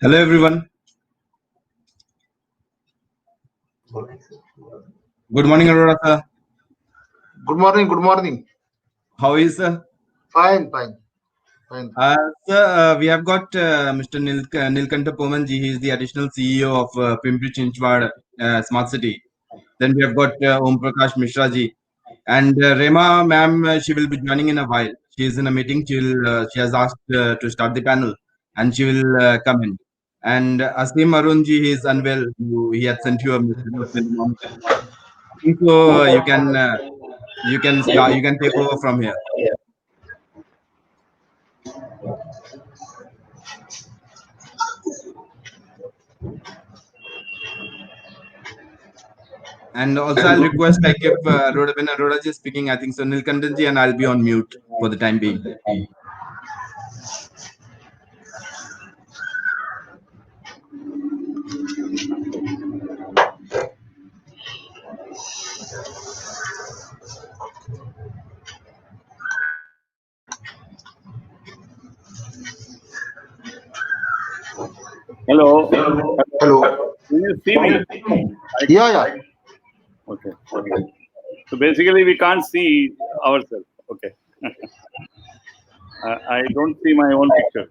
Hello everyone. Good morning, Aurora sir. Good morning. Good morning. How is sir? Fine, fine, fine. Sir, we have got Mr. Nilkanta Pomanji. He is the additional CEO of Pimpri Chinchwad Smart City. Then we have got Om Prakash Mishra ji. And Rema ma'am, she will be joining in a while. She is in a meeting. She has asked to start the panel and she will come in. And Asim Arun ji, he is unwell. He had sent you a message of in the morning. I think so you can start, you can take over from here. And also, I'll request like if when Arora ji is speaking, I think so Nilkandan ji and I'll be on mute for the time being. Hello. Hello. Can you see me? Yeah. Okay. So basically, we can't see ourselves. Okay. I don't see my own picture.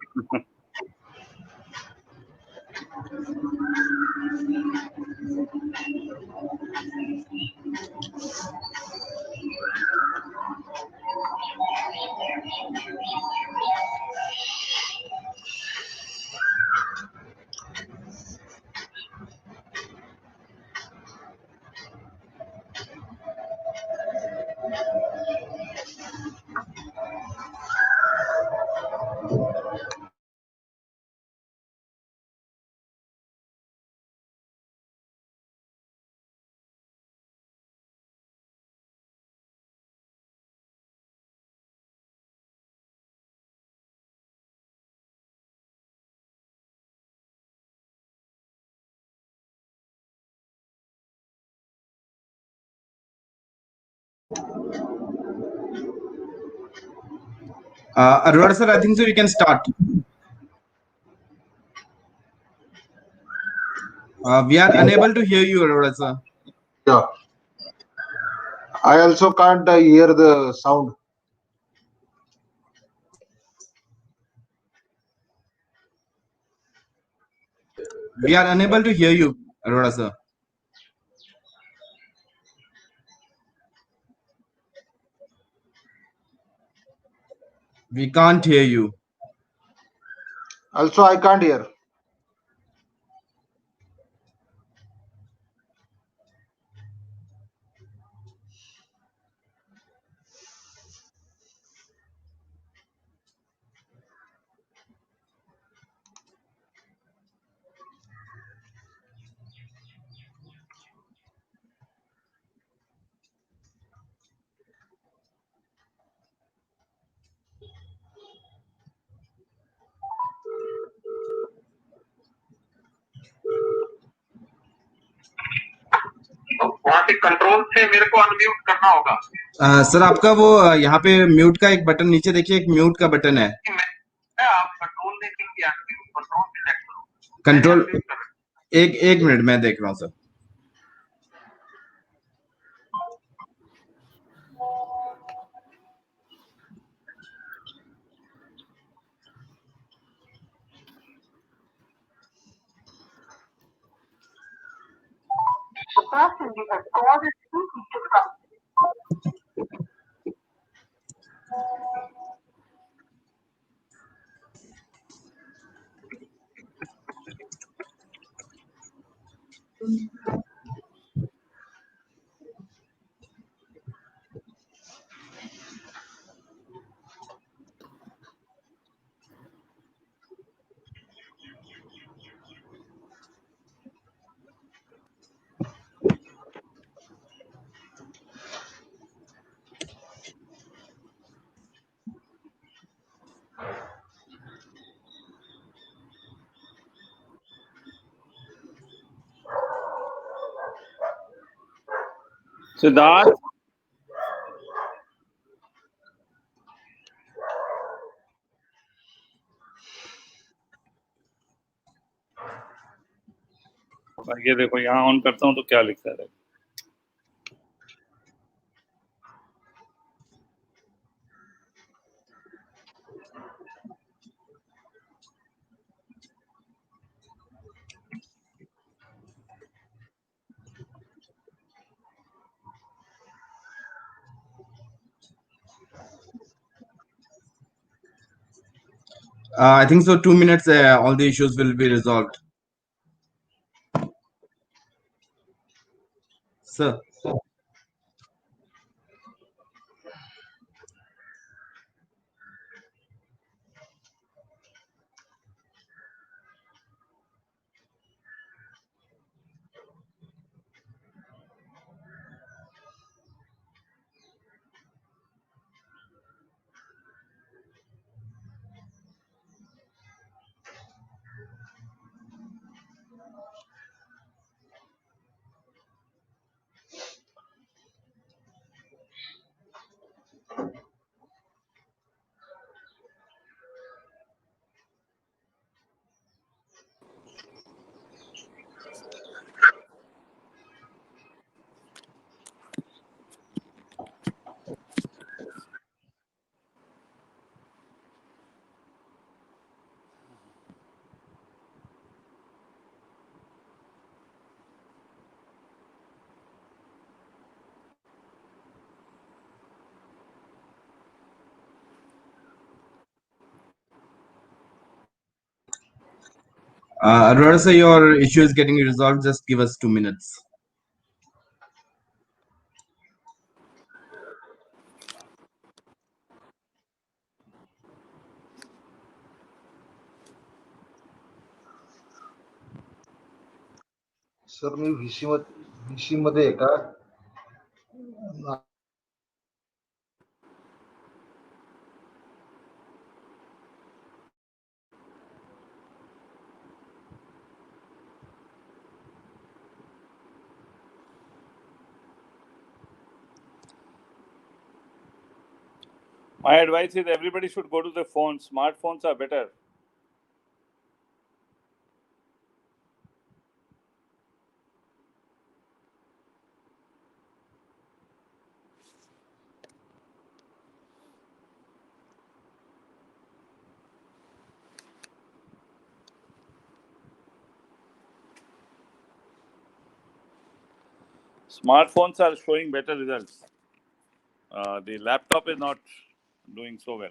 Arora sir, I think so you can start. We are unable to hear you, Arora sir. Yeah. I also can't hear the sound. We are unable to hear you, Arora sir. We can't hear you. Also, I can't hear. वहां से control से मेरे को unmute करना होगा। Sir आपका वो यहाँ पे म्यूट का एक बटन नीचे देखिए, एक म्यूट का बटन है। आप कंट्रोल ने क्लिक किया, कंट्रोल से चेक करो। कंट्रोल एक मिनट मैं देख रहा हूँ sir. The person you have called is speaking to from. Siddharth. ये देखो यहाँ ऑन करता हूँ तो क्या लिखता है। I think so. 2 minutes, all the issues will be resolved. Sir. Aurora sir, your issue is getting resolved. Just give us 2 minutes. Sir me VC मध्ये आहे का? My advice is everybody should go to the phone. Smartphones are better. Smartphones are showing better results. The laptop is not doing so well.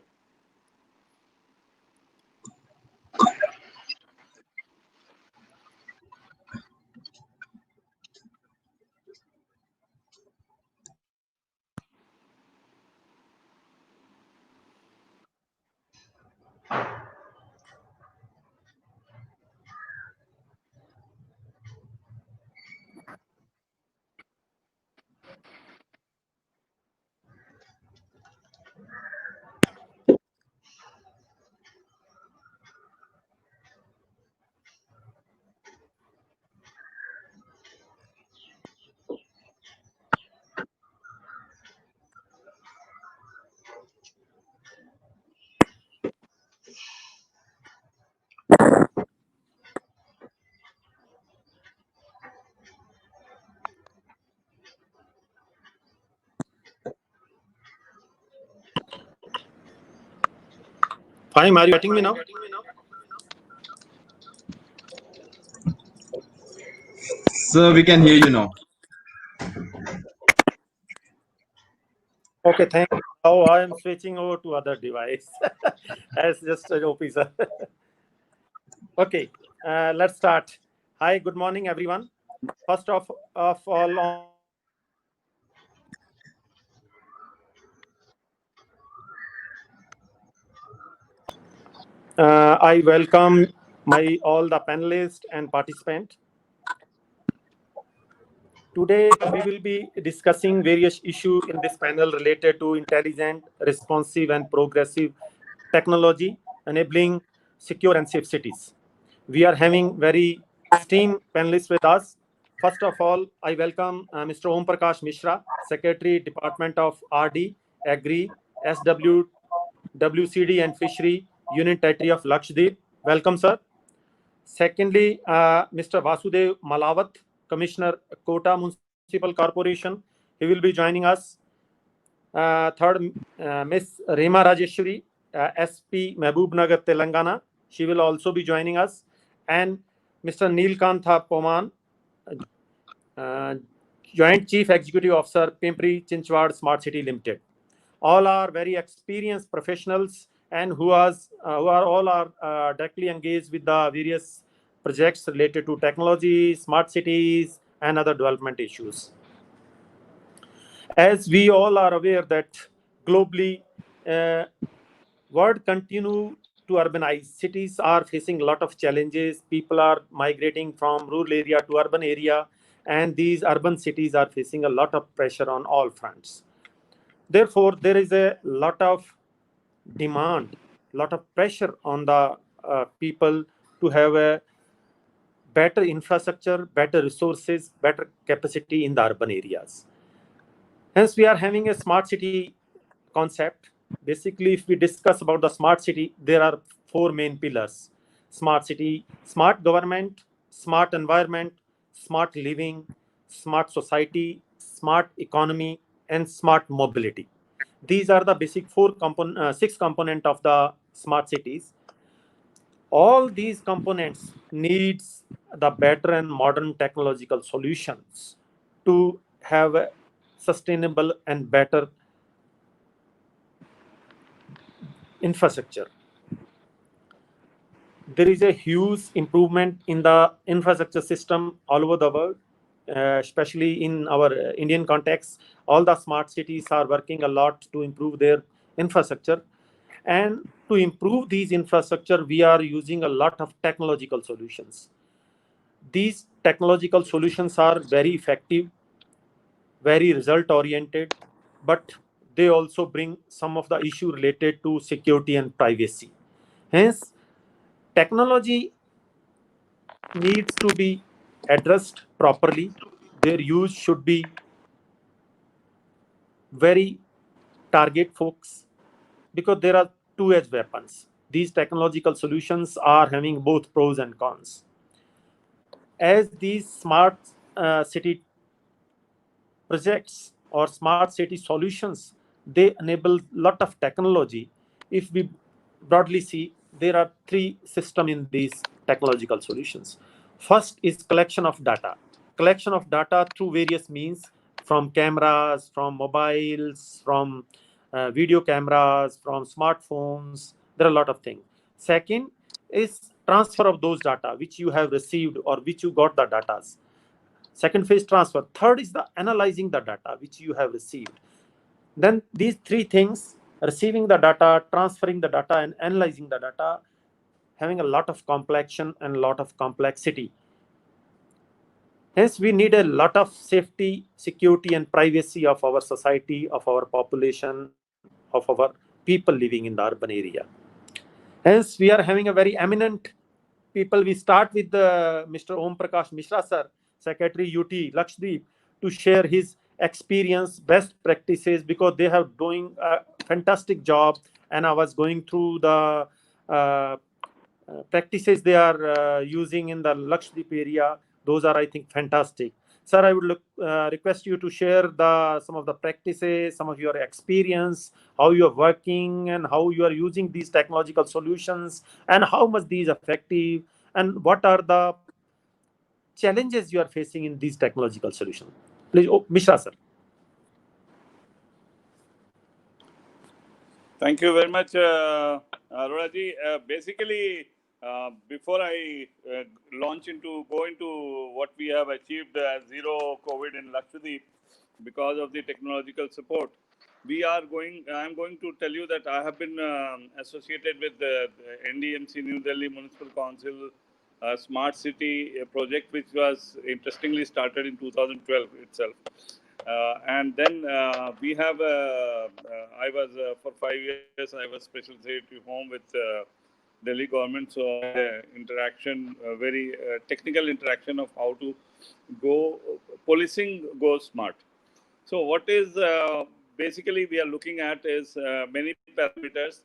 Fine, are you getting me now? Sir, we can hear you now. Okay, thank you. Now I am switching over to other device as just an officer. Okay, let's start. Hi, good morning, everyone. First of all, I welcome all the panelists and participants. Today, we will be discussing various issues in this panel related to intelligent, responsive, and progressive technology, enabling secure and safe cities. We are having very esteemed panelists with us. First of all, I welcome Mr. Om Prakash Mishra, Secretary, Department of RD, Agri, SW, WCD and Fishery, Union Territory of Lakshadweep. Welcome, sir. Secondly, Mr. Vasudev Malawat, Commissioner, Kota Municipal Corporation, he will be joining us. Third, Ms. Rema Rajeshwari, SP Mehboob-Nagar, Telangana, she will also be joining us. And Mr. Neelkantha Poman, Joint Chief Executive Officer, Pimpri Chinchwad Smart City Limited. All are very experienced professionals and who are directly engaged with the various projects related to technology, smart cities, and other development issues. As we all are aware that globally, world continue to urbanize. Cities are facing a lot of challenges. People are migrating from rural area to urban area, and these urban cities are facing a lot of pressure on all fronts. Therefore, there is a lot of demand, lot of pressure on the people to have a better infrastructure, better resources, better capacity in the urban areas. Hence, we are having a smart city concept. Basically, if we discuss about the smart city, there are four main pillars: smart city, smart government, smart environment, smart living, smart society, smart economy, and smart mobility. These are the basic six component of the smart cities. All these components needs the better and modern technological solutions to have a sustainable and better infrastructure. There is a huge improvement in the infrastructure system all over the world, especially in our Indian context. All the smart cities are working a lot to improve their infrastructure. And to improve these infrastructure, we are using a lot of technological solutions. These technological solutions are very effective, very result oriented, but they also bring some of the issue related to security and privacy. Hence, technology needs to be addressed properly. Their use should be very target focused because there are two-edged weapons. These technological solutions are having both pros and cons. As these smart city projects or smart city solutions, they enable lot of technology. If we broadly see, there are three systems in these technological solutions. First is collection of data. Collection of data through various means, from cameras, from mobiles, from video cameras, from smartphones. There are a lot of things. Second is transfer of those data which you have received or which you got the data. Second phase, transfer. Third is the analyzing the data which you have received. Then these three things, receiving the data, transferring the data, and analyzing the data, having a lot of complexion and a lot of complexity. Hence, we need a lot of safety, security, and privacy of our society, of our population, of our people living in the urban area. Hence, we are having a very eminent people. We start with Mr. Om Prakash Mishra, sir, Secretary UT Lakshadweep, to share his experience, best practices, because they have doing a fantastic job. And I was going through the practices they are using in the Lakshadweep area. Those are, I think, fantastic. Sir, I would request you to share some of the practices, some of your experience, how you are working and how you are using these technological solutions, and how much these are effective, and what are the challenges you are facing in these technological solutions. Please, Mishra, sir. Thank you very much, Aroraji. Basically, before I go into what we have achieved zero COVID in Lakshadweep because of the technological support, I am going to tell you that I have been associated with the NDMC, New Delhi Municipal Council Smart City project, which was interestingly started in 2012 itself. And then we have, I was for 5 years, I was special secretary home with Delhi government. So interaction, very technical interaction of how to policing goes smart. So what is basically we are looking at is many parameters.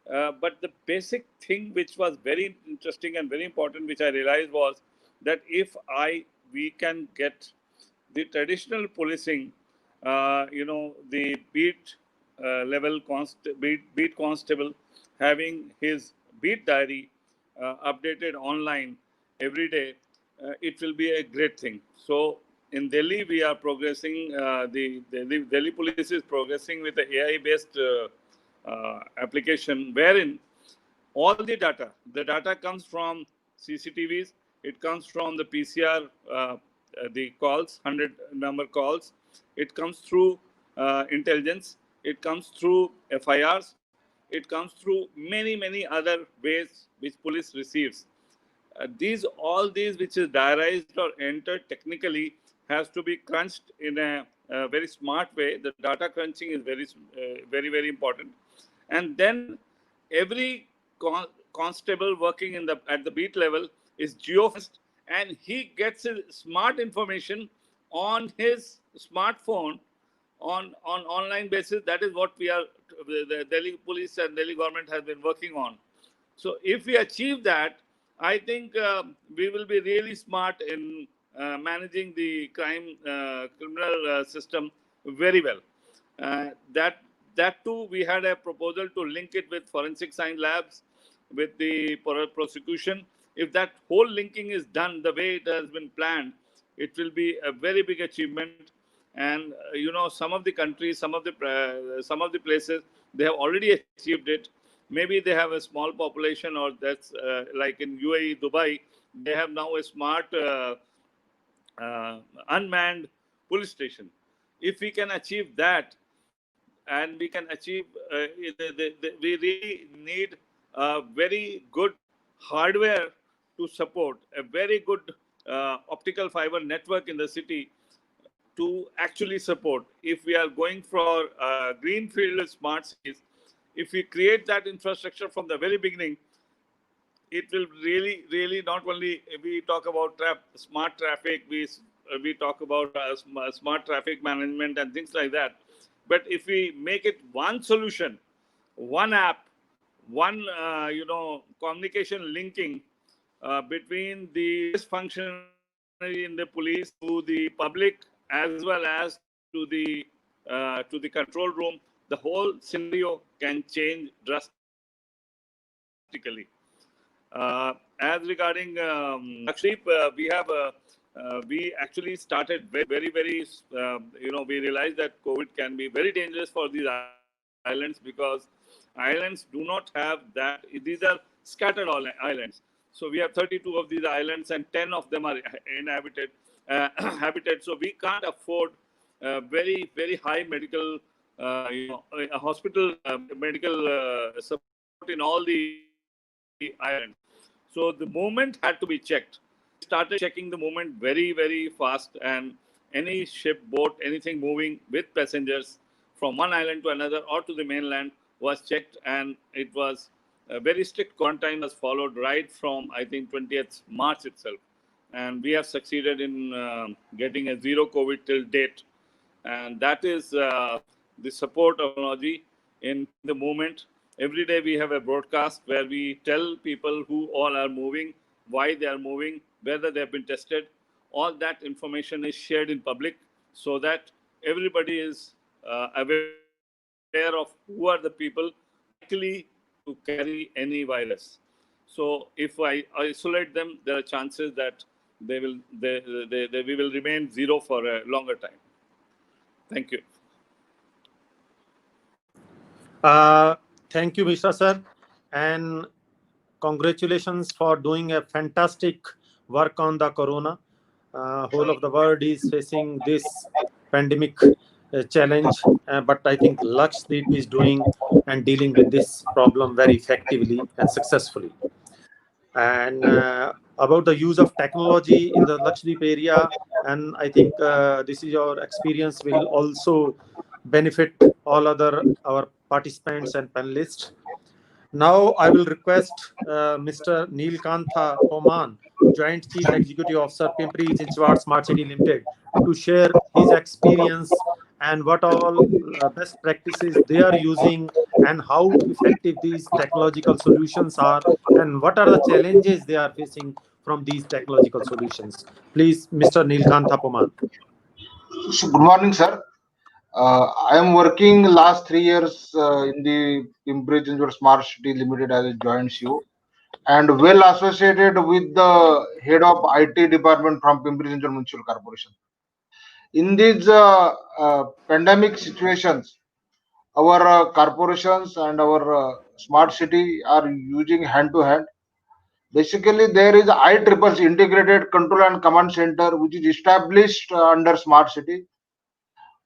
But the basic thing which was very interesting and very important, which I realized, was that if we can get the traditional policing, the beat constable having his beat diary updated online every day, it will be a great thing. So in Delhi, we are progressing. The Delhi police is progressing with the AI-based application, wherein all the data comes from CCTVs, it comes from the PCR, the calls, 100 number calls, it comes through intelligence, it comes through FIRs, it comes through many other ways which police receives. All these which is diarized or entered technically has to be crunched in a very smart way. The data crunching is very important, and then every constable working at the beat level is geofenced, and he gets his smart information on his smartphone on online basis. That is what the Delhi police and Delhi government has been working on. So if we achieve that, I think we will be really smart in managing the criminal system very well. That too, we had a proposal to link it with forensic science labs, with the prosecution. If that whole linking is done the way it has been planned, it will be a very big achievement. And some of the countries, some of the places, they have already achieved it. Maybe they have a small population, or that's like in UAE, Dubai, they have now a smart unmanned police station. If we can achieve that, and we can achieve, we really need a very good hardware to support a very good optical fiber network in the city to actually support. If we are going for greenfield smart cities, if we create that infrastructure from the very beginning, it will really not only we talk about smart traffic, we talk about smart traffic management and things like that. But if we make it one solution, one app, one communication linking between the functionary in the police to the public as well as to the control room, the whole scenario can change drastically. As regarding Lakshadweep, we actually started very we realized that COVID can be very dangerous for these islands, because islands do not have that. These are scattered islands. So we have 32 of these islands, and 10 of them are inhabited. Habitat. So we can't afford very high medical, hospital medical support in all the islands. So the movement had to be checked. We started checking the movement very fast, and any ship, boat, anything moving with passengers from one island to another or to the mainland was checked, and it was a very strict quarantine was followed right from, I think, 20th March itself. And we have succeeded in getting a zero COVID till date. And that is the support of technology in the movement. Every day we have a broadcast where we tell people who all are moving, why they are moving, whether they have been tested. All that information is shared in public, so that everybody is aware of who are the people likely to carry any virus. So if I isolate them, there are chances that we will remain zero for a longer time. Thank you. Thank you, Mishra sir, and congratulations for doing a fantastic work on the corona. Whole of the world is facing this pandemic challenge, but I think Lakshadweep is doing and dealing with this problem very effectively and successfully. And about the use of technology in the Lakshadweep area, and I think this is your experience will also benefit all our participants and panelists. Now I will request Mr. Neelkantha Poman, Joint Chief Executive Officer, Pimpri-Chinchwad Smart City Limited, to share his experience and what all best practices they are using and how effective these technological solutions are, and what are the challenges they are facing from these technological solutions. Please, Mr. Nilkant Thapoman. So good morning, sir. I am working last 3 years in the Pimpri Chinchwad Smart City Limited as a joint CEO, and well associated with the head of IT department from Pimpri Chinchwad Municipal Corporation. In these pandemic situations, our corporations and our smart city are using hand to hand. Basically, there is IEEE Integrated Control and Command Center, which is established under smart city.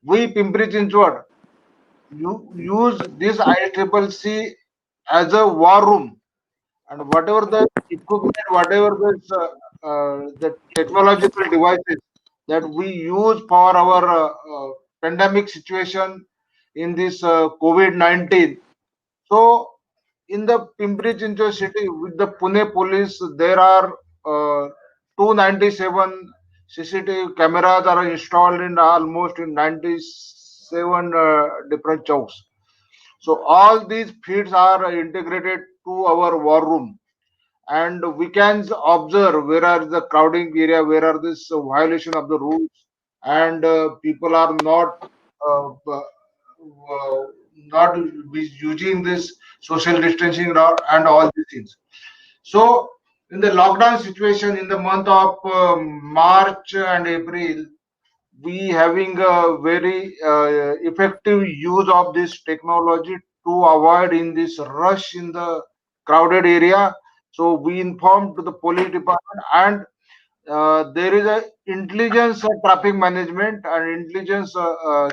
We Pimpri Chinchwad use this IEEE as a war room, and whatever the equipment, whatever the technological devices that we use for our pandemic situation in this COVID-19. So, in the Pimpri Chinchwad city with the Pune police, there are 297 CCTV cameras are installed in almost in 97 different chowks. So all these feeds are integrated to our war room, and we can observe where are the crowding area, where are this violation of the rules, and people are not using this social distancing and all these things. So in the lockdown situation in the month of March and April, we having a very effective use of this technology to avoid in this rush in the crowded area. So we informed to the police department, and there is a intelligence traffic management and intelligence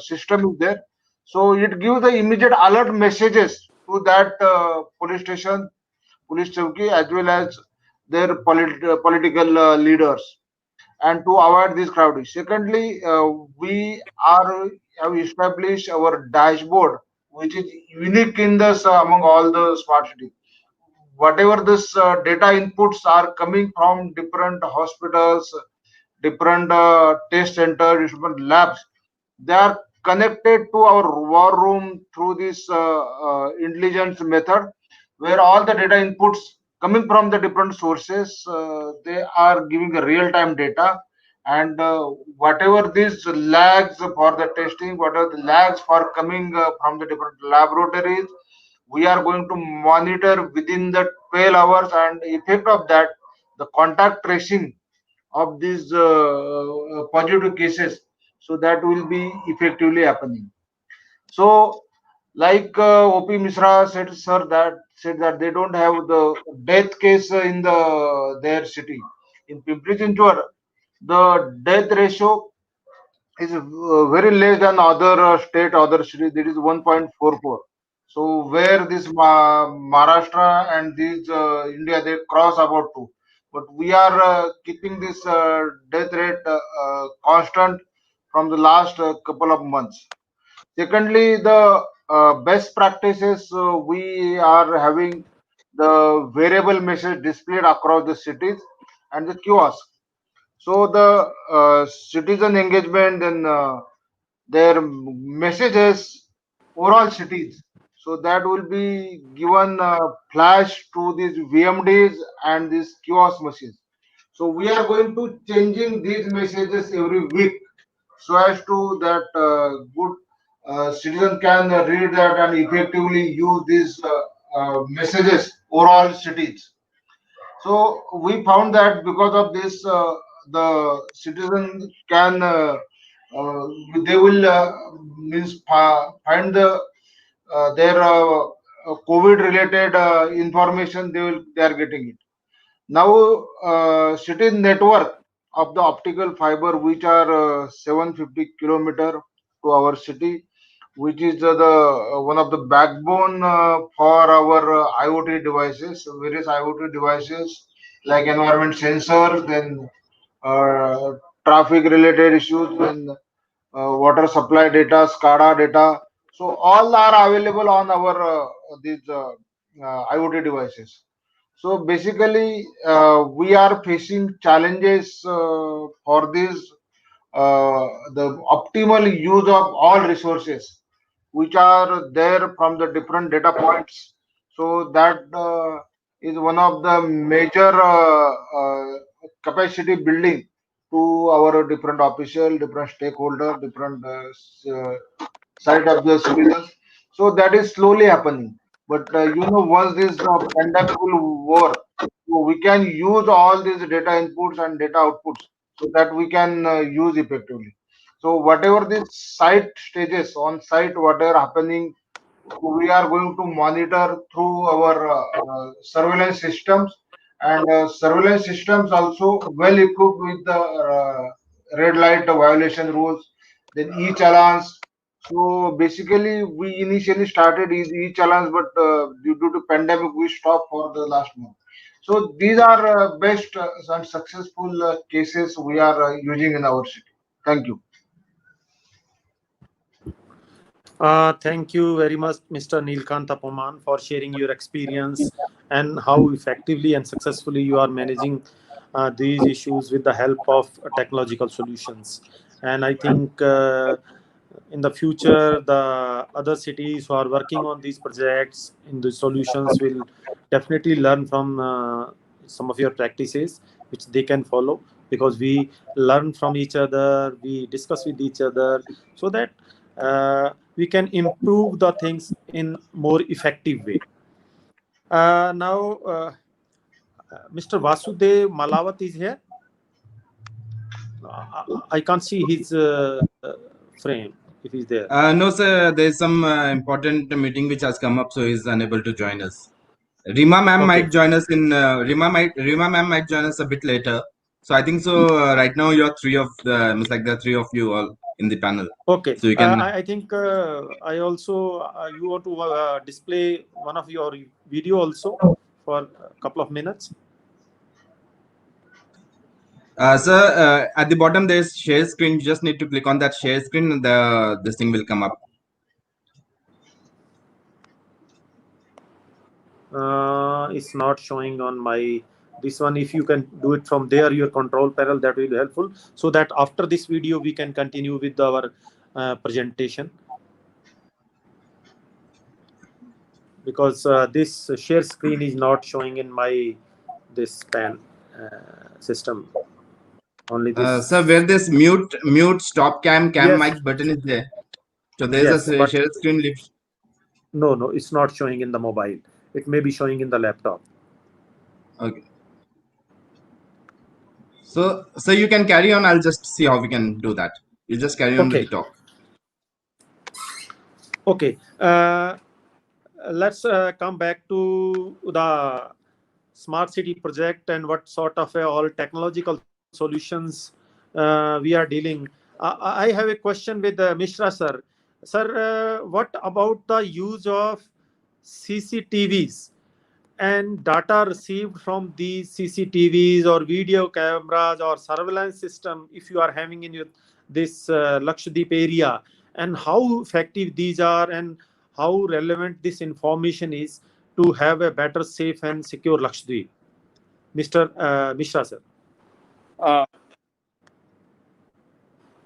system is there. So it gives the immediate alert messages to that police station, police chowki, as well as their political leaders, and to avoid this crowding. Secondly, we are have established our dashboard, which is unique in this among all the smart cities. Whatever this data inputs are coming from different hospitals, different test centers, different labs, they are connected to our war room through this intelligence method, where all the data inputs coming from the different sources, they are giving a real-time data, and whatever these lags for the testing, whatever the lags for coming from the different laboratories, we are going to monitor within the 12 hours, and effect of that, the contact tracing of these positive cases, so that will be effectively happening. So like OP Misra said, sir, that said that they don't have the death case in their city. In Pimpri Chinchwad, the death ratio is very less than other state, other city. That is 1.44. So where this Maharashtra and these India, they cross about 2. But we are keeping this death rate constant from the last couple of months. Secondly, the best practices, we are having the variable message displayed across the cities and the kiosk. So the citizen engagement and their messages overall cities. So that will be given flash to these VMDs and these kiosk machines. So we are going to changing these messages every week, so as to that good citizen can read that and effectively use these messages overall cities. So we found that because of this, the citizen can they will means find the their COVID related information, they are getting it. Now city network of the optical fiber, which are 750 kilometer to our city, which is the one of the backbone for our IoT devices, various IoT devices like environment sensors, then uh, traffic related issues, then water supply data, SCADA data. So all are available on our these IoT devices. So basically, we are facing challenges for this the optimal use of all resources. which are there from the different data points. So that is one of the major capacity building to our different official, different stakeholder, different side of the citizens. So that is slowly happening. But once this pandemic will over, so we can use all these data inputs and data outputs so that we can use effectively. So whatever these site stages on site, whatever happening, we are going to monitor through our surveillance systems, and surveillance systems also well equipped with the red light violation rules, then e-challans. So basically, we initially started e-challans, but due to pandemic, we stopped for the last month. So these are best and successful cases we are using in our city. Thank you. Thank you very much, Mr. Nilkanta Poman, for sharing your experience and how effectively and successfully you are managing these issues with the help of technological solutions. And I think in the future, the other cities who are working on these projects in the solutions will definitely learn from some of your practices, which they can follow, because we learn from each other, we discuss with each other, so that we can improve the things in more effective way. Now, Mr. Vasudev Malawat is here. I can't see his frame if he's there. No, sir. There's some important meeting which has come up, so he's unable to join us. Rima ma'am Okay. might join us in. Rima ma'am might join us a bit later. So I think so. Right now, you're three of the. It's like there are three of you all in the panel. Okay. So you can. I think I also you want to display one of your video also for a couple of minutes. Sir, at the bottom there's share screen. You just need to click on that share screen, and this thing will come up. It's not showing on my this one. If you can do it from there, your control panel, that will be helpful, so that after this video we can continue with our presentation, because this share screen is not showing in my this pan system. Only this. Sir, where this mute stop cam Yes. mic button is there. So there's Yes, a but share screen lift. no, it's not showing in the mobile. It may be showing in the laptop. Okay. So you can carry on. I'll just see how we can do that. You just carry on with Okay. the talk. Okay. Let's come back to the smart city project and what sort of all technological solutions we are dealing. I have a question with Mishra sir. Sir, what about the use of CCTVs and data received from these CCTVs or video cameras or surveillance system, if you are having in your this Lakshadweep area, and how effective these are and how relevant this information is to have a better, safe and secure Lakshadweep? Mr. Mishra sir. Uh,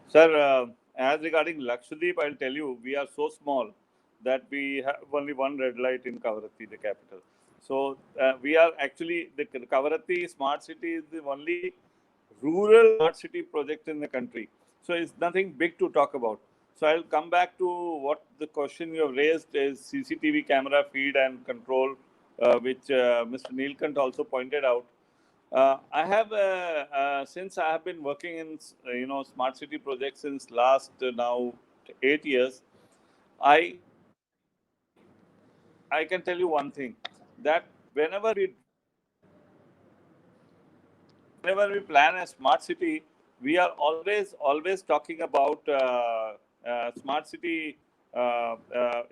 Sir, as regarding Lakshadweep, I'll tell you, we are so small that we have only one red light in Kavaratti, the capital. So we are actually, the Kavaratti Smart City is the only rural smart city project in the country. So it's nothing big to talk about. So I'll come back to what the question you have raised is CCTV camera feed and control, which Mr. Neelkant also pointed out. I have since I have been working in smart city projects since last now 8 years. I can tell you one thing, that whenever we plan a smart city, we are always talking about smart city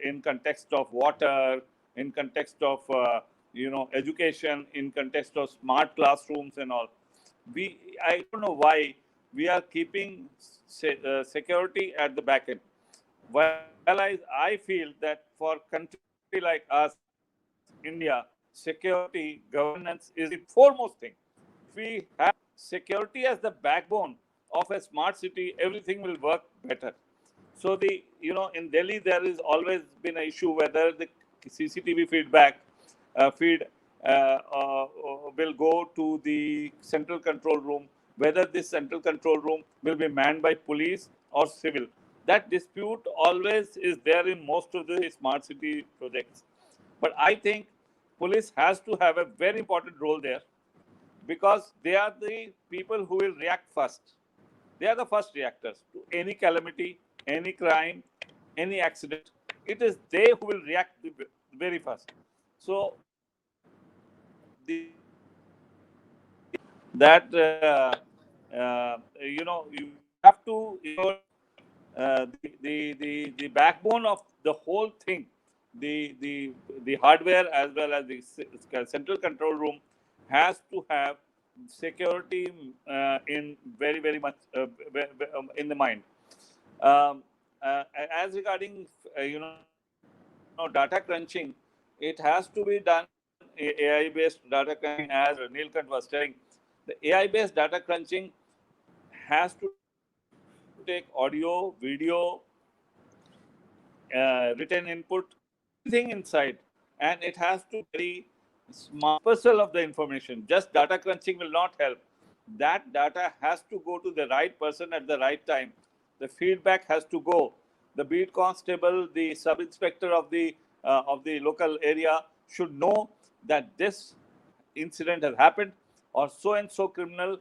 in context of water, in context of education, in context of smart classrooms and all. I don't know why we are keeping security at the back end. While I feel that for country like us, India, security governance is the foremost thing. If we have security as the backbone of a smart city, everything will work better. So in Delhi there is always been an issue whether the CCTV feed will go to the central control room, whether this central control room will be manned by police or civil. That dispute always is there in most of the smart city projects. But I think police has to have a very important role there, because they are the people who will react first. They are the first reactors to any calamity, any crime, any accident. It is they who will react very fast. So that you have to ensure the backbone of the whole thing, the hardware as well as the central control room has to have security in very much in the mind. Um, as regarding data crunching, it has to be done AI based data crunching, as Neelkant was telling. The AI based data crunching has to take audio, video, written input, everything inside, and it has to be smart parcel of the information. Just data crunching will not help. That data has to go to the right person at the right time. The feedback has to go. The beat constable, the sub inspector of the local area should know that this incident has happened, or so and so criminal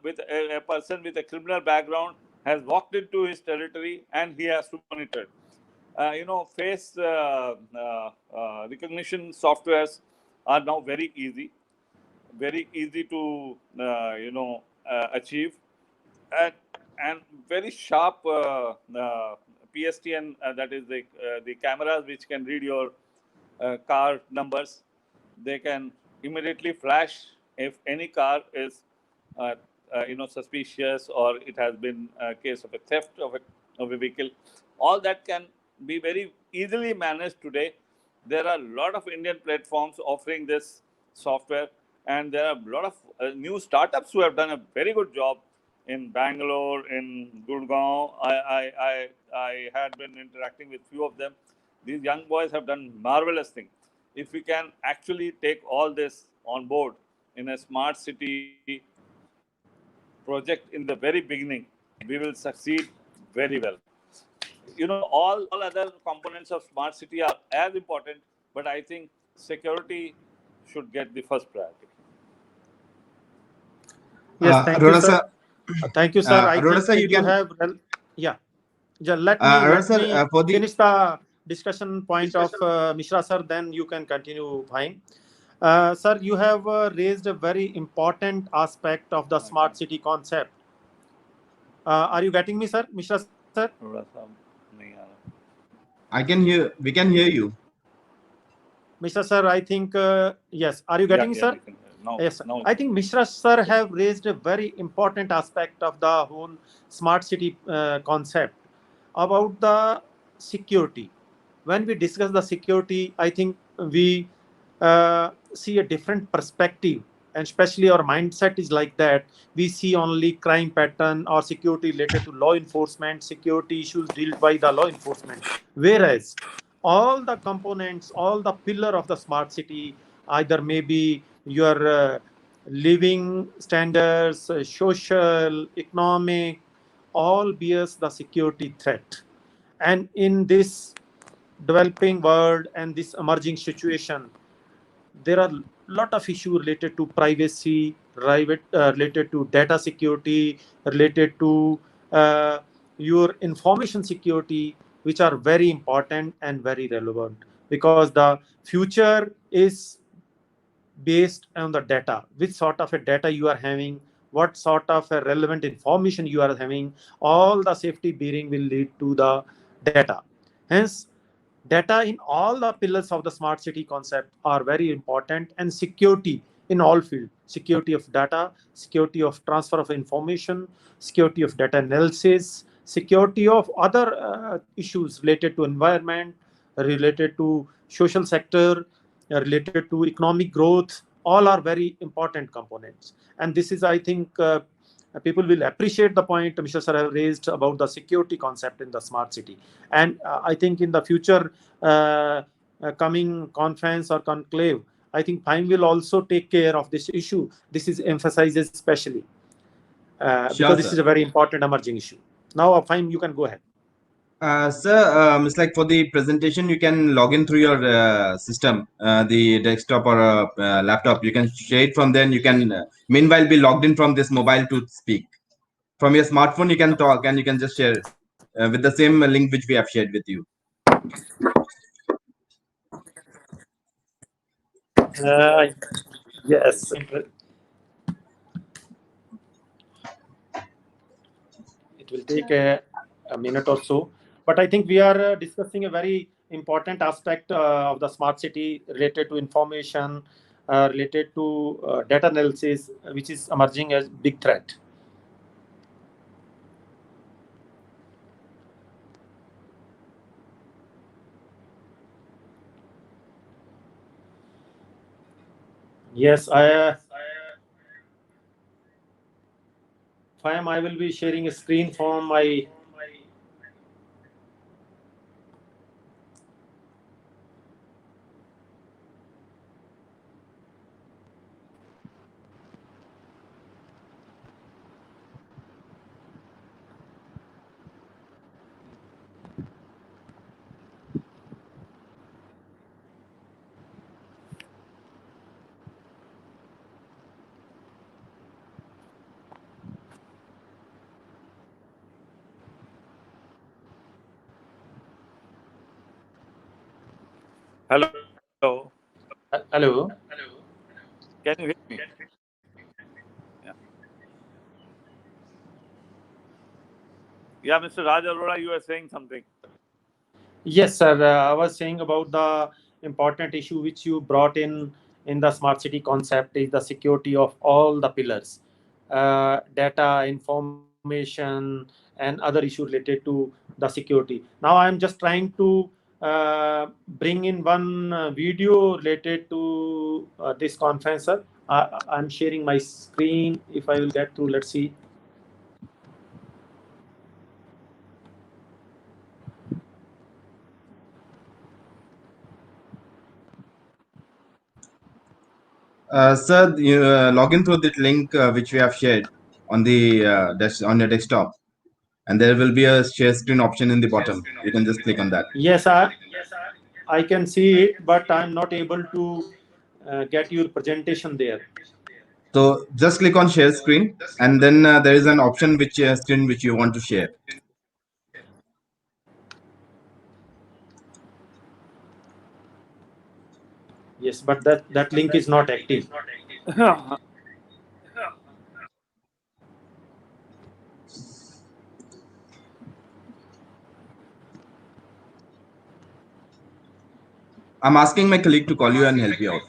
with a person with a criminal background has walked into his territory and he has to monitor it. Face recognition softwares are now very easy to achieve, and very sharp PSTN, that is the cameras which can read your car numbers. They can immediately flash if any car is suspicious, or it has been a case of a theft of a vehicle. All that can be very easily managed today. There are a lot of Indian platforms offering this software, and there are a lot of new startups who have done a very good job in Bangalore, in Gurgaon. I had been interacting with few of them. These young boys have done marvelous things. If we can actually take all this on board in a smart city project in the very beginning, we will succeed very well. All other components of smart city are as important, but I think security should get the first priority. Yes, thank you, Arora sir. sir, Thank you, sir. I Arora think sir, you you can. have, yeah. Let Arora me sir, for the finish the discussion point of Mishra sir, then you can continue, fine. Sir, you have raised a very important aspect of the smart city concept. Are you getting me, sir? Mishra sir? I can hear. We can hear you. Mishra sir, I think, yes. Are you getting me, sir? Yes, sir. I think Mishra sir have raised a very important aspect of the whole smart city concept about the security. When we discuss the security, I think we see a different perspective, and especially our mindset is like that. We see only crime pattern or security related to law enforcement, security issues dealt by the law enforcement. Whereas all the components, all the pillar of the smart city, either maybe your living standards, social, economic, all bears the security threat. And in this developing world and this emerging situation, there are a lot of issues related to privacy, related to data security, related to your information security, which are very important and very relevant, because the future is based on the data. Which sort of a data you are having, what sort of a relevant information you are having, all the safety bearing will lead to the data. Hence, data in all the pillars of the smart city concept are very important, and security in all fields: security of data, security of transfer of information, security of data analysis, security of other issues related to environment, related to social sector, related to economic growth, all are very important components. And this is, I think, people will appreciate the point Mr. Sir have raised about the security concept in the smart city. And I think in the future coming conference or conclave, I think FHIM will also take care of this issue. This is emphasizes especially because this sir. is a very important emerging issue. Now, FHIM, you can go ahead. Sir, it's like for the presentation, you can log in through your system, the desktop or laptop. You can share it from there. And you can, meanwhile, be logged in from this mobile to speak. From your smartphone, you can talk and you can just share with the same link which we have shared with you. Yes. It will take a minute or so. But I think we are discussing a very important aspect of the smart city related to information, related to data analysis, which is emerging as big threat. Yes, I will be sharing a screen from my. Hello. Hello. Can you hear me? Yeah. Yeah, Mr. Raj Arora, you were saying something. Yes, sir. I was saying about the important issue which you brought in the smart city concept is the security of all the pillars, data, information, and other issues related to the security. Now, I'm just trying to bring in one video related to this conference, sir. I'm sharing my screen. If I will get through, let's see. Sir, you log in through the link which we have shared on the on your desktop, and there will be a share screen option in the bottom. You can just click on that. Yes, I can see it, but I'm not able to get your presentation there. So just click on share screen, and then there is an option which screen which you want to share. Yes, but that link is not active. I'm asking my colleague to call you and help you out.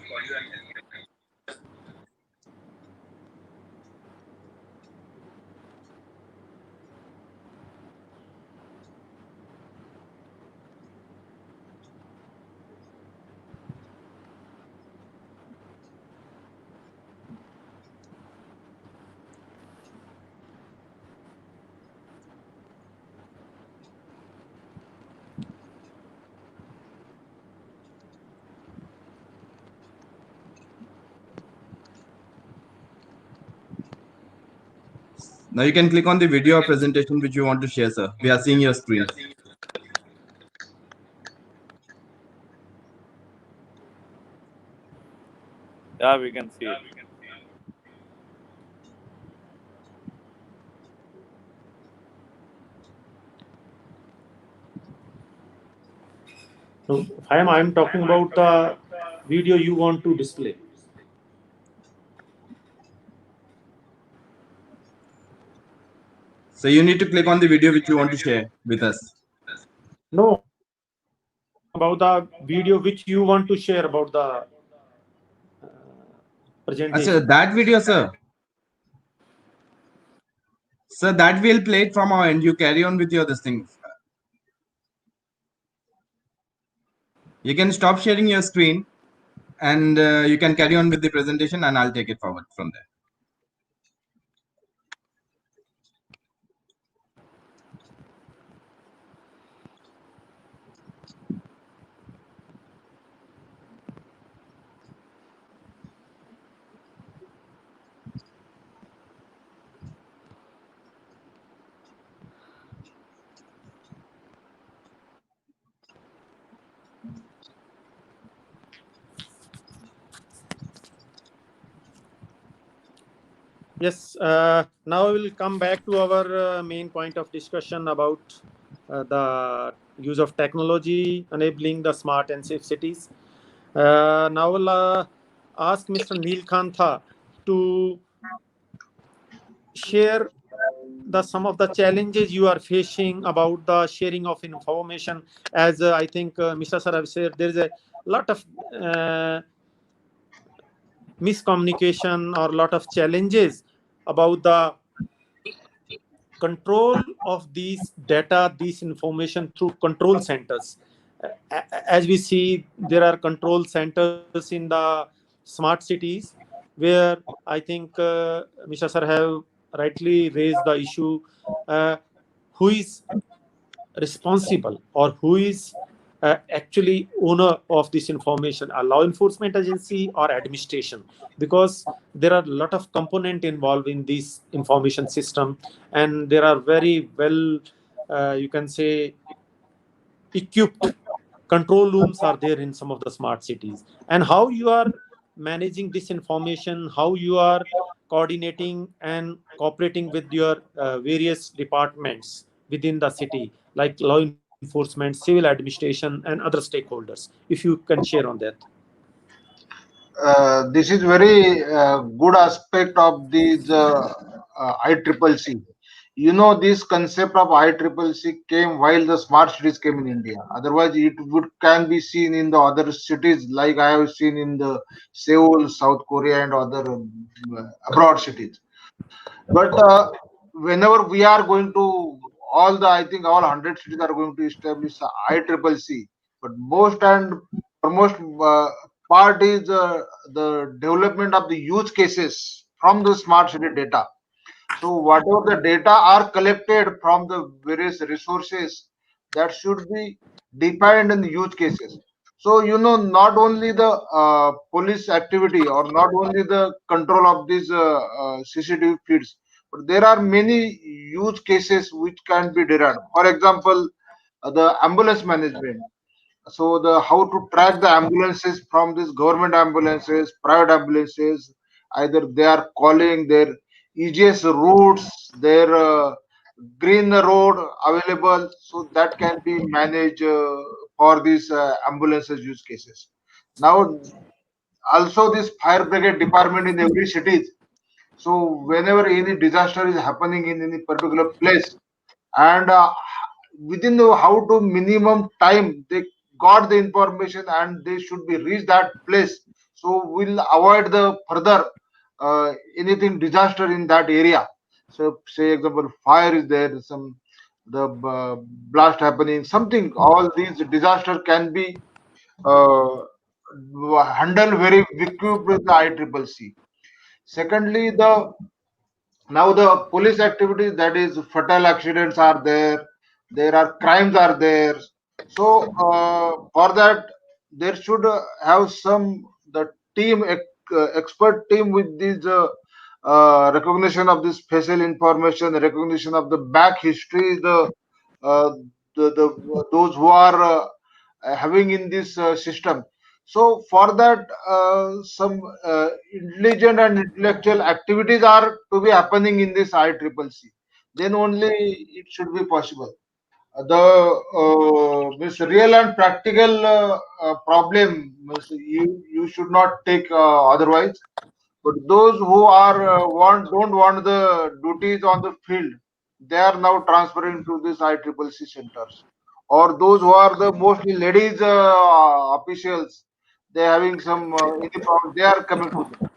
Now you can click on the video or presentation which you want to share, sir. We are seeing your screen. Yeah, we can see it. So I'm talking about the video you want to display. So you need to click on the video which you want to share with us. No, about the video which you want to share about the presentation. Achha, that video, sir. Sir, that will play it from our end. You carry on with your this thing. You can stop sharing your screen, and you can carry on with the presentation, and I'll take it forward from there. Yes, now we will come back to our main point of discussion about the use of technology enabling the smart and safe cities. Now we'll ask Mr. Neil Kantha to share some of the challenges you are facing about the sharing of information. As I think Mr. Sir have said, there is a lot of miscommunication or a lot of challenges about the control of these data, this information through control centers. As we see, there are control centers in the smart cities where I think Mr. Sir have rightly raised the issue, who is responsible or who is actually owner of this information, a law enforcement agency or administration, because there are a lot of component involved in this information system, and there are very well you can say equipped control rooms are there in some of the smart cities. And how you are managing this information, how you are coordinating and cooperating with your various departments within the city, like law enforcement, civil administration, and other stakeholders, if you can share on that. This is very good aspect of these ICCC. You know, this concept of ICCC came while the smart cities came in India. Otherwise, it would can be seen in the other cities, like I have seen in the Seoul, South Korea, and other abroad cities. But whenever we are going to all the, I think all 100 cities are going to establish ICCC. But most and foremost part is the development of the use cases from the smart city data. So whatever the data are collected from the various resources, that should be defined in the use cases. So you know, not only the police activity or not only the control of these CCTV feeds, but there are many use cases which can be derived. For example, the ambulance management. So the how to track the ambulances from these government ambulances, private ambulances, either they are calling their easiest routes, their green road available, so that can be managed for these ambulances use cases. Now also this fire brigade department in every city. So whenever any disaster is happening in any particular place, and within the how to minimum time they got the information and they should be reach that place, so we'll avoid the further anything disaster in that area. So say example fire is there, some the blast happening, something, all these disaster can be uh, handled very equipped with the ICCC. Secondly, the now the police activities, that is fatal accidents are there are crimes are there. So for that there should have some the team expert team with this recognition of this facial information, recognition of the back history, uh, the those who are having in this system. So for that, some intelligent and intellectual activities are to be happening in this ICCC. Then only it should be possible. The this real and practical problem means you should not take otherwise. But those who are don't want the duties on the field, they are now transferring to this ICCC centers. Or those who are the mostly ladies officials, they having some any problem, they are coming to them.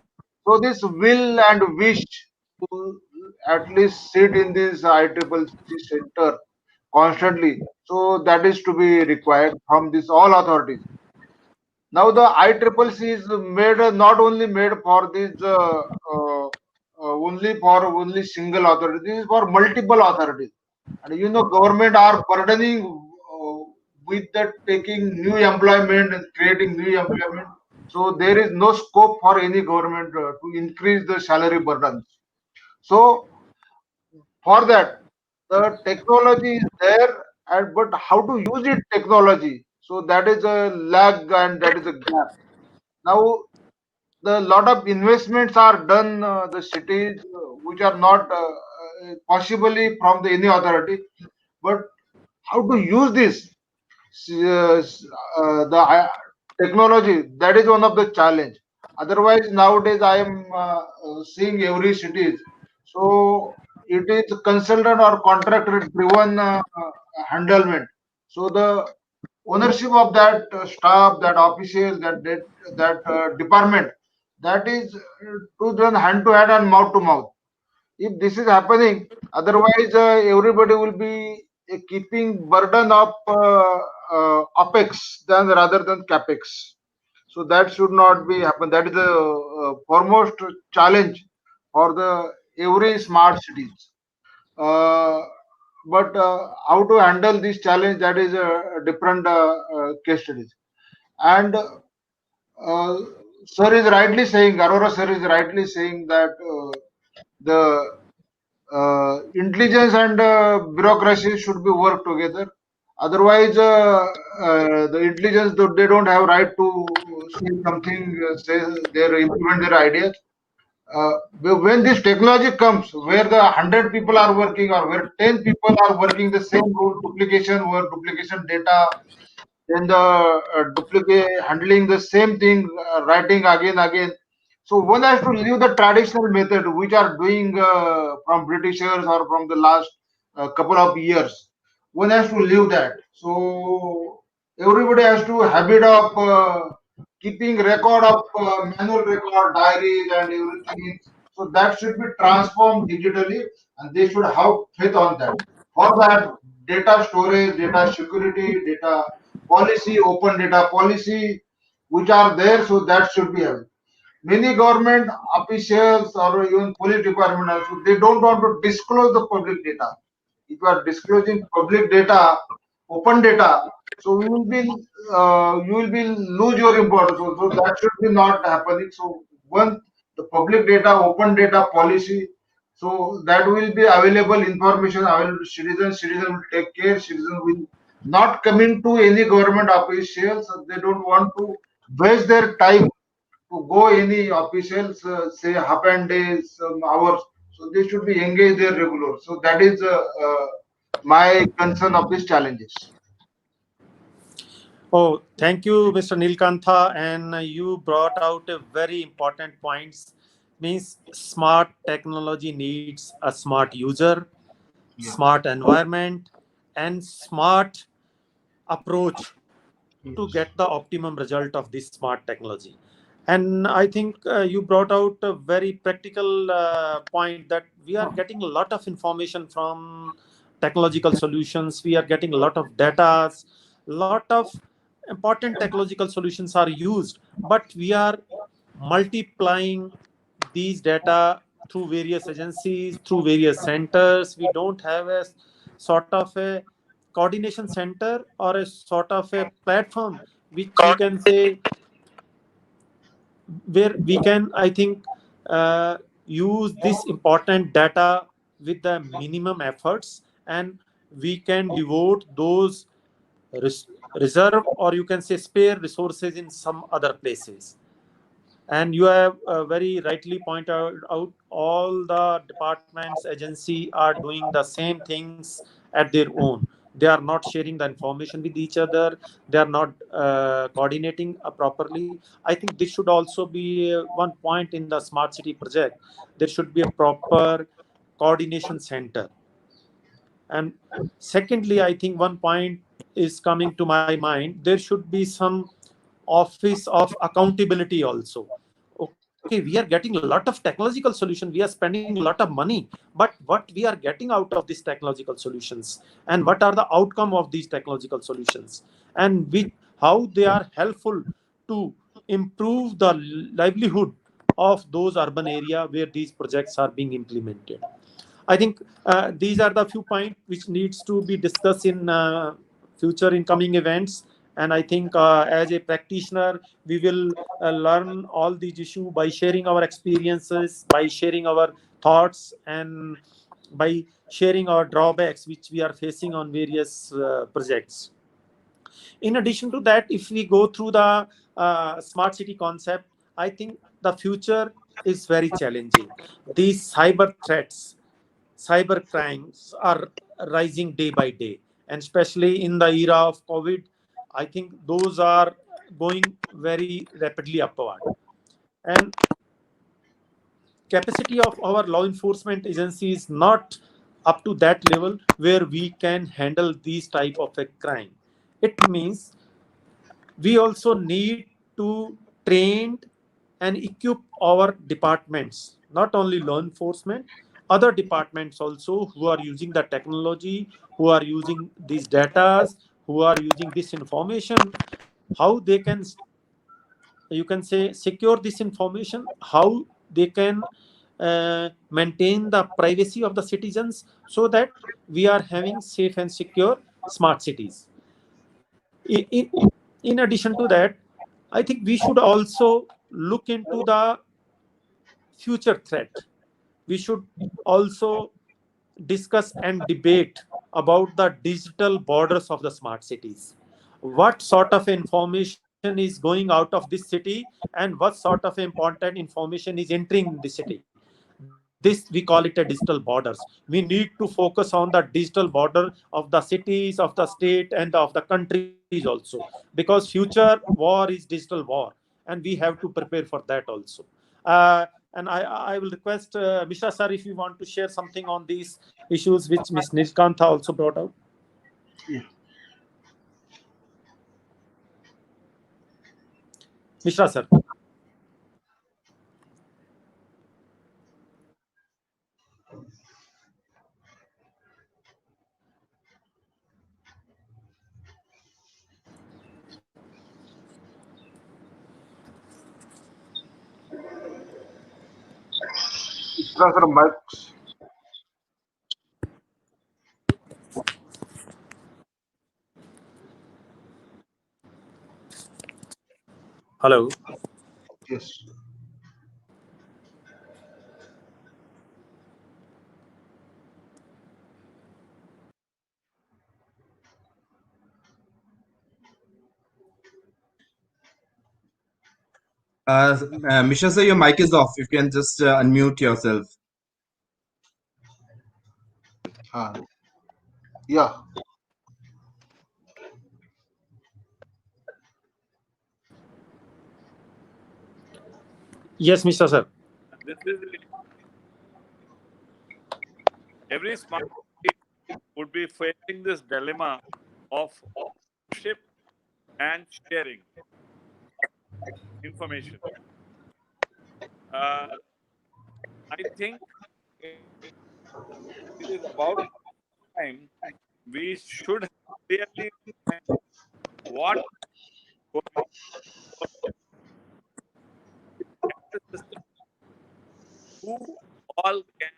So this will and wish to at least sit in this ICCC center constantly. So that is to be required from this all authorities. Now the ICCC is made not only made for this only for only single authority, this is for multiple authorities. And you know government are burdening with that taking new employment and creating new employment. So there is no scope for any government to increase the salary burdens. So for that the technology is there, and but how to use it technology, so that is a lag and that is a gap. Now the lot of investments are done, the cities which are not possibly from the any authority, but how to use this the technology, that is one of the challenge. Otherwise nowadays I am seeing every cities, so it is consultant or contractor driven handlement. So the ownership of that staff, that officials, that department, that is to done hand to hand and mouth to mouth. If this is happening, otherwise everybody will be keeping burden of opex than rather than capex. So that should not be happen. That is the foremost challenge for the every smart cities. Uh, but how to handle this challenge, that is a different case studies. And uh, sir is rightly saying, Arora sir is rightly saying that the intelligence and bureaucracy should be work together. Otherwise, the intelligence they don't have right to say something, say they implement their ideas. When this technology comes, where the 100 people are working or where 10 people are working the same rule, duplication work, duplication data, then the duplicate handling the same thing, writing again. So one has to leave the traditional method which are doing from Britishers or from the last couple of years. One has to leave that. So everybody has to habit of keeping record of manual record, diaries and everything. So that should be transformed digitally, and they should have faith on that. For that, data storage, data security, data policy, open data policy, which are there, so that should be held. Many government officials or even police department also, they don't want to disclose the public data. If you are disclosing public data, open data, so you will be lose your importance. So that should be not happening. So one, the public data, open data policy, so that will be available information available to citizens. Citizen will take care. Citizen will not coming to any government officials. They don't want to waste their time to go any officials, say half and days, some hours. So they should be engaged there regular. So that is my concern of these challenges. Oh, thank you, Mr. Nilkantha. And you brought out a very important points. Means smart technology needs a smart user, Yeah. smart environment, and smart approach to Yes. get the optimum result of this smart technology. And I think you brought out a very practical point that we are getting a lot of information from technological solutions. We are getting a lot of data, lot of important technological solutions are used, but we are multiplying these data through various agencies, through various centers. We don't have a sort of a coordination center or a sort of a platform which we can say where we can, I think, use this important data with the minimum efforts, and we can devote those reserve, or you can say spare resources in some other places. And you have very rightly pointed out all the departments agency are doing the same things at their own. They are not sharing the information with each other. They are not coordinating properly. I think this should also be one point in the smart city project. There should be a proper coordination center. And secondly, I think one point is coming to my mind. There should be some office of accountability also. Okay, we are getting a lot of technological solution, we are spending a lot of money, but what we are getting out of these technological solutions, and what are the outcome of these technological solutions, and how they are helpful to improve the livelihood of those urban area where these projects are being implemented. I think these are the few points which needs to be discussed in future in coming events. And I think as a practitioner, we will learn all these issues by sharing our experiences, by sharing our thoughts, and by sharing our drawbacks which we are facing on various projects. In addition to that, if we go through the smart city concept, I think the future is very challenging. These cyber threats, cyber crimes are rising day by day, and especially in the era of COVID, I think those are going very rapidly upward. And capacity of our law enforcement agency is not up to that level where we can handle these type of a crime. It means we also need to train and equip our departments, not only law enforcement, other departments also who are using the technology, who are using these data, who are using this information, how they can, you can say, secure this information, how they can maintain the privacy of the citizens, so that we are having safe and secure smart cities. In addition to that, I think we should also look into the future threat. We should also discuss and debate about the digital borders of the smart cities. What sort of information is going out of this city, and what sort of important information is entering the city? This, we call it a digital borders. We need to focus on the digital border of the cities, of the state, and of the countries also, because future war is digital war, and we have to prepare for that also. uh, and I will request Mishra sir, if you want to share something on these issues which Ms. Nilkantha also brought out. Yeah. Mishra sir. Transfer mics. Hello. Yes. Mishra sir, your mic is off. You can just unmute yourself. Yeah. Yes, Mishra sir. This is every smart city would be facing this dilemma of ownership and sharing information. Uh, I think it is about time we should clearly define what going on the system, who all can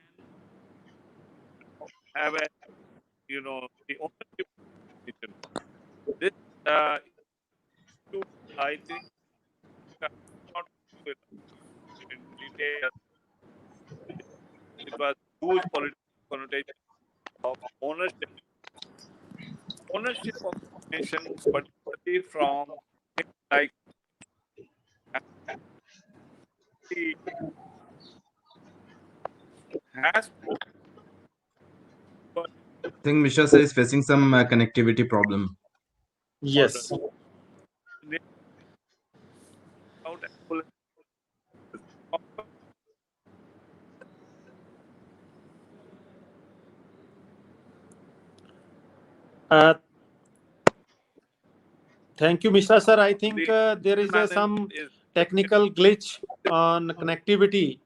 have a the ownership position. This issue, I think, not in detail. It was huge political connotation of ownership of information, particularly from things like the has I think Mishra sir is facing some connectivity problem. Yes. Uh, Thank you, Mishra sir. I think there is some technical glitch on connectivity.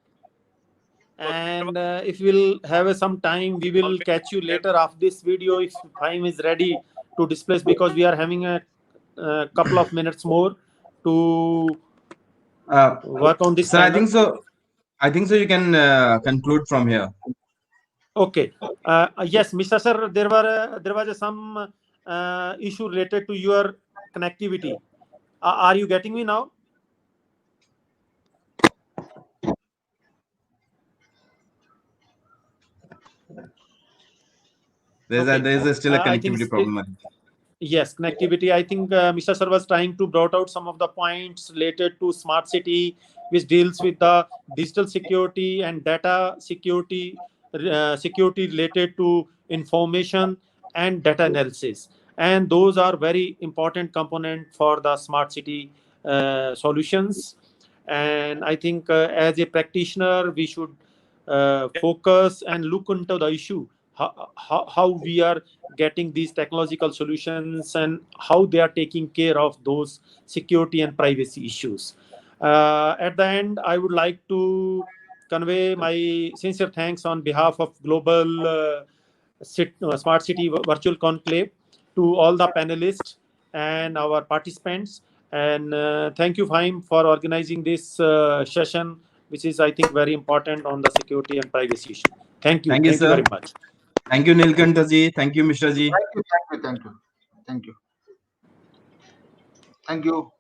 And if we'll have some time, we will catch you later after this video if time is ready to displace, because we are having a couple of minutes more to work on this Sir, panel. I think so. You can conclude from here. Okay. Yes, Mr. Sir, there was some issue related to your connectivity. Are you getting me now? There's still a connectivity problem. Yes, connectivity. I think Mr. Sir was trying to brought out some of the points related to smart city, which deals with the digital security and data security, security related to information and data analysis. And those are very important component for the smart city solutions. And I think as a practitioner, we should focus and look into the issue, how we are getting these technological solutions and how they are taking care of those security and privacy issues. At the end, I would like to convey my sincere thanks on behalf of Global Smart City Virtual Conclave to all the panelists and our participants. And thank you, Fahim, for organizing this session, which is, I think, very important on the security and privacy issue. Thank you. Thank you, Thank you sir. very much. Thank you, Nilkanta ji. Thank you, Mishra ji. Thank you. Thank you. Thank you. Thank you. Thank you.